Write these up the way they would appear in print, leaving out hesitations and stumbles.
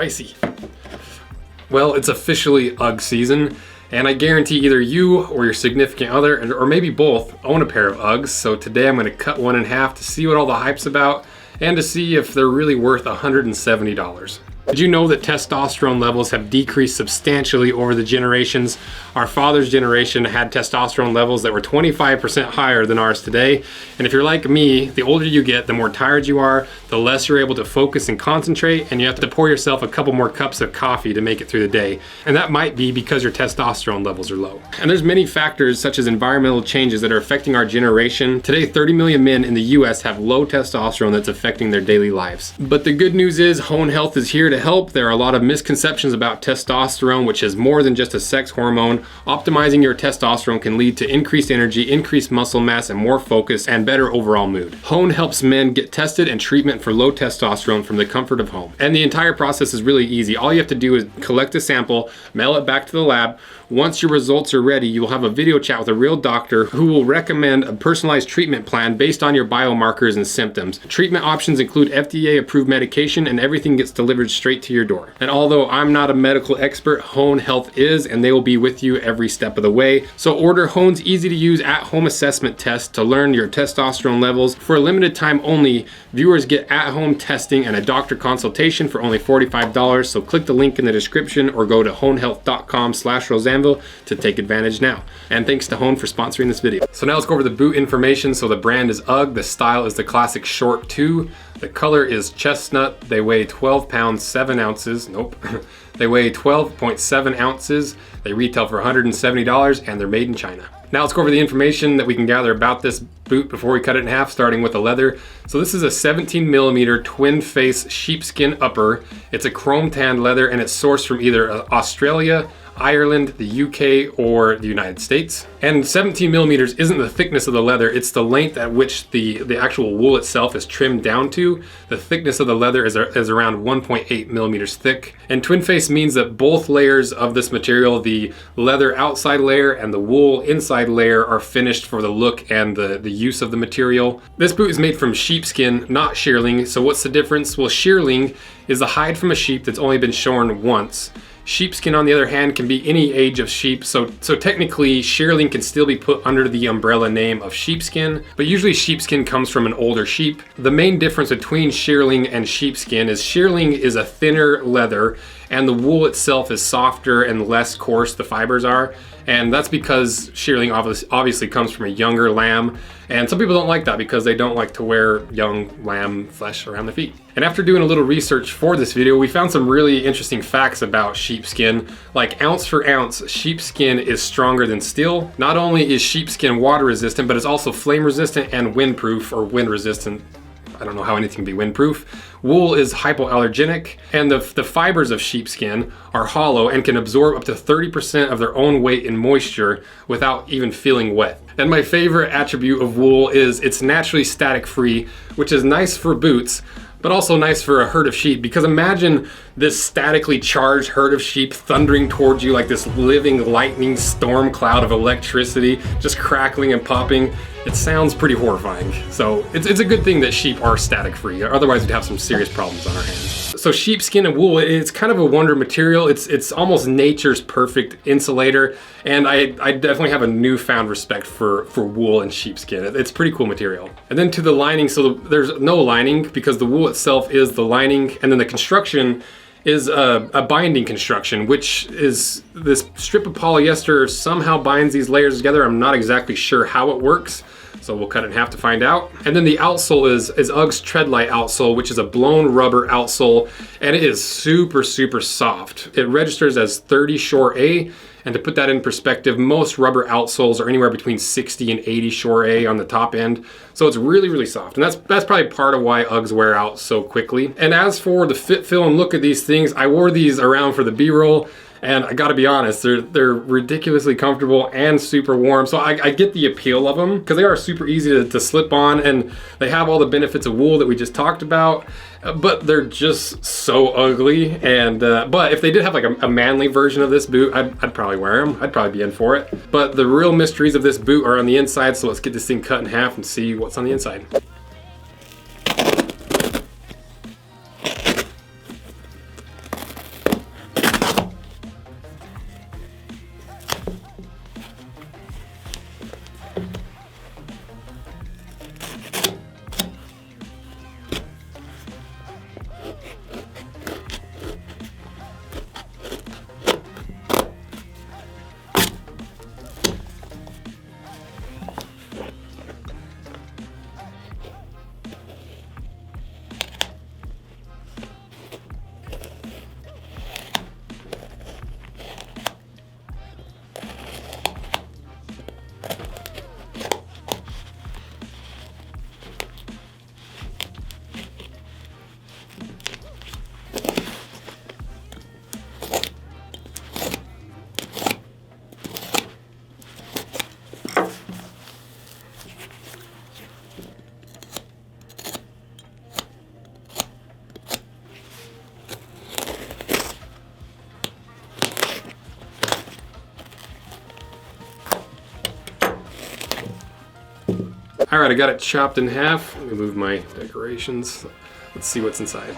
spicy. Well, it's officially Ugg season, and I guarantee either you or your significant other, or maybe both, own a pair of Uggs. So today I'm going to cut one in half to see what all the hype's about and to see if they're really worth $170. Did you know that testosterone levels have decreased substantially over the generations? Our father's generation had testosterone levels that were 25% higher than ours today. And if you're like me, the older you get, the more tired you are, the less you're able to focus and concentrate, and you have to pour yourself a couple more cups of coffee to make it through the day. And that might be because your testosterone levels are low. And there's many factors such as environmental changes that are affecting our generation. Today, 30 million men in the US have low testosterone that's affecting their daily lives. But the good news is Hone Health is here to help. There are a lot of misconceptions about testosterone, which is more than just a sex hormone. Optimizing your testosterone can lead to increased energy, increased muscle mass, and more focus and better overall mood. Hone helps men get tested and treatment for low testosterone from the comfort of home. And the entire process is really easy. All you have to do is collect a sample, mail it back to the lab. Once your results are ready, you will have a video chat with a real doctor who will recommend a personalized treatment plan based on your biomarkers and symptoms. Treatment options include FDA-approved medication, and everything gets delivered straight to your door. And although I'm not a medical expert, Hone Health is, and they will be with you every step of the way. So order Hone's easy-to-use at-home assessment test to learn your testosterone levels. For a limited time only, viewers get at-home testing and a doctor consultation for only $45. So click the link in the description or go to honehealth.com/Rosanville to take advantage now. And thanks to Hone for sponsoring this video. So now let's go over the boot information. So the brand is Ugg. The style is the classic short 2. The color is chestnut. They weigh 12 pounds, 7 ounces. Nope. They weigh 12.7 ounces. They retail for $170 and they're made in China. Now let's go over the information that we can gather about this boot before we cut it in half, starting with the leather. So this is a 17 millimeter twin face sheepskin upper. It's a chrome tanned leather and it's sourced from either Australia, Ireland, the UK, or the United States. And 17 millimeters isn't the thickness of the leather, it's the length at which the actual wool itself is trimmed down to. The thickness of the leather is around 1.8 millimeters thick. And twin face means that both layers of this material, the leather outside layer and the wool inside layer, are finished for the look and the use of the material. This boot is made from sheepskin, not shearling. So what's the difference? Well, shearling is the hide from a sheep that's only been shorn once. Sheepskin, on the other hand, can be any age of sheep, so technically shearling can still be put under the umbrella name of sheepskin, but usually sheepskin comes from an older sheep. The main difference between shearling and sheepskin is shearling is a thinner leather and the wool itself is softer and less coarse, the fibers are, and that's because shearling obviously comes from a younger lamb, and some people don't like that because they don't like to wear young lamb flesh around their feet. And after doing a little research for this video, we found some really interesting facts about sheepskin. Like ounce for ounce, sheepskin is stronger than steel. Not only is sheepskin water resistant, but it's also flame resistant and windproof or wind resistant. I don't know how anything can be windproof. Wool is hypoallergenic, and the fibers of sheepskin are hollow and can absorb up to 30% of their own weight in moisture without even feeling wet. And my favorite attribute of wool is it's naturally static free, which is nice for boots, but also nice for a herd of sheep, because imagine this statically charged herd of sheep thundering towards you like this living lightning storm cloud of electricity, just crackling and popping. It sounds pretty horrifying. So it's a good thing that sheep are static free, otherwise we'd have some serious problems on our hands. So sheepskin and wool, it's kind of a wonder material. It's almost nature's perfect insulator, and I definitely have a newfound respect for wool and sheepskin. It's pretty cool material. And then to the lining, so there's no lining because the wool itself is the lining, and then the construction is a binding construction, which is this strip of polyester somehow binds these layers together. I'm not exactly sure how it works, so we'll cut it in half to find out. And then the outsole is Ugg's Treadlite outsole, which is a blown rubber outsole, and it is super, super soft. It registers as 30 Shore A, and to put that in perspective, most rubber outsoles are anywhere between 60 and 80 Shore A on the top end. So it's really, really soft. And that's probably part of why Uggs wear out so quickly. And as for the fit, feel, and look of these things, I wore these around for the B-roll, and I gotta be honest, they're ridiculously comfortable and super warm. So I get the appeal of them because they are super easy to slip on, and they have all the benefits of wool that we just talked about, but they're just so ugly. And but if they did have like a manly version of this boot, I'd probably wear them. I'd probably be in for it. But the real mysteries of this boot are on the inside, so let's get this thing cut in half and see what's on the inside. All right, I got it chopped in half. Let me move my decorations. Let's see what's inside.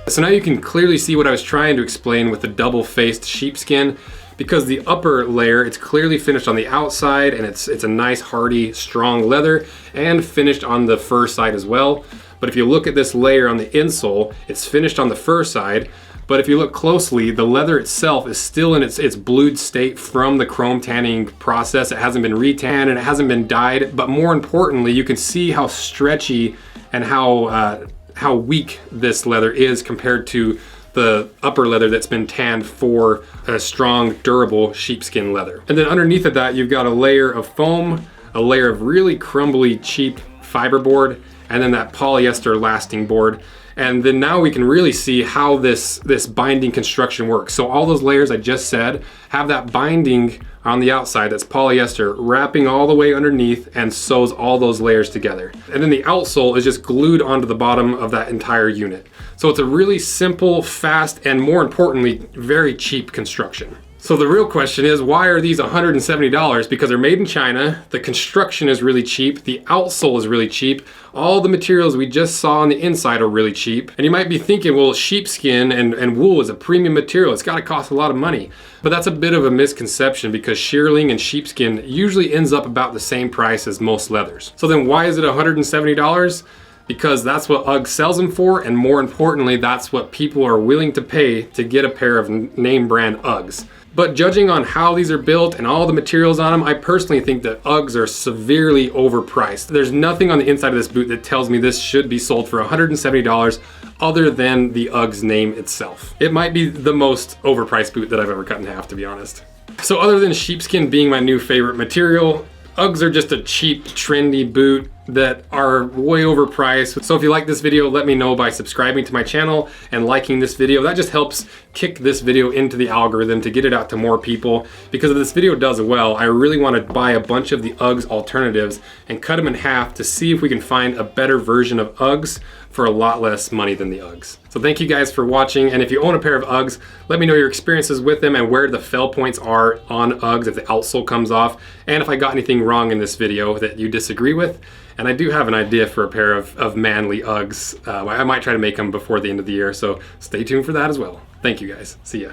So now you can clearly see what I was trying to explain with the double-faced sheepskin, because the upper layer, it's clearly finished on the outside, and it's a nice, hardy, strong leather, and finished on the fur side as well. But if you look at this layer on the insole, it's finished on the fur side, but if you look closely, the leather itself is still in its blued state from the chrome tanning process. It hasn't been retanned and it hasn't been dyed, but more importantly, you can see how stretchy and how weak this leather is compared to the upper leather that's been tanned for a strong, durable sheepskin leather. And then underneath of that, you've got a layer of foam, a layer of really crumbly, cheap fiberboard, and then that polyester lasting board. And then now we can really see how this binding construction works. So all those layers I just said have that binding on the outside that's polyester wrapping all the way underneath and sews all those layers together. And then the outsole is just glued onto the bottom of that entire unit. So it's a really simple, fast, and more importantly, very cheap construction. So the real question is, why are these $170? Because they're made in China, the construction is really cheap, the outsole is really cheap, all the materials we just saw on the inside are really cheap. And you might be thinking, well, sheepskin and wool is a premium material, it's gotta cost a lot of money. But that's a bit of a misconception, because shearling and sheepskin usually ends up about the same price as most leathers. So then why is it $170? Because that's what Uggs sells them for, and more importantly, that's what people are willing to pay to get a pair of name brand Uggs. But judging on how these are built and all the materials on them, I personally think that Uggs are severely overpriced. There's nothing on the inside of this boot that tells me this should be sold for $170 other than the Uggs name itself. It might be the most overpriced boot that I've ever cut in half, to be honest. So other than sheepskin being my new favorite material, Uggs are just a cheap, trendy boot that are way overpriced. So if you like this video, let me know by subscribing to my channel and liking this video. That just helps kick this video into the algorithm to get it out to more people. Because if this video does well, I really want to buy a bunch of the Uggs alternatives and cut them in half to see if we can find a better version of Uggs for a lot less money than the Uggs. So thank you guys for watching, and if you own a pair of Uggs, let me know your experiences with them and where the fell points are on Uggs if the outsole comes off, and if I got anything wrong in this video that you disagree with. And I do have an idea for a pair of manly Uggs. I might try to make them before the end of the year, so stay tuned for that as well. Thank you guys. See ya.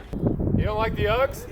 You don't like the Uggs?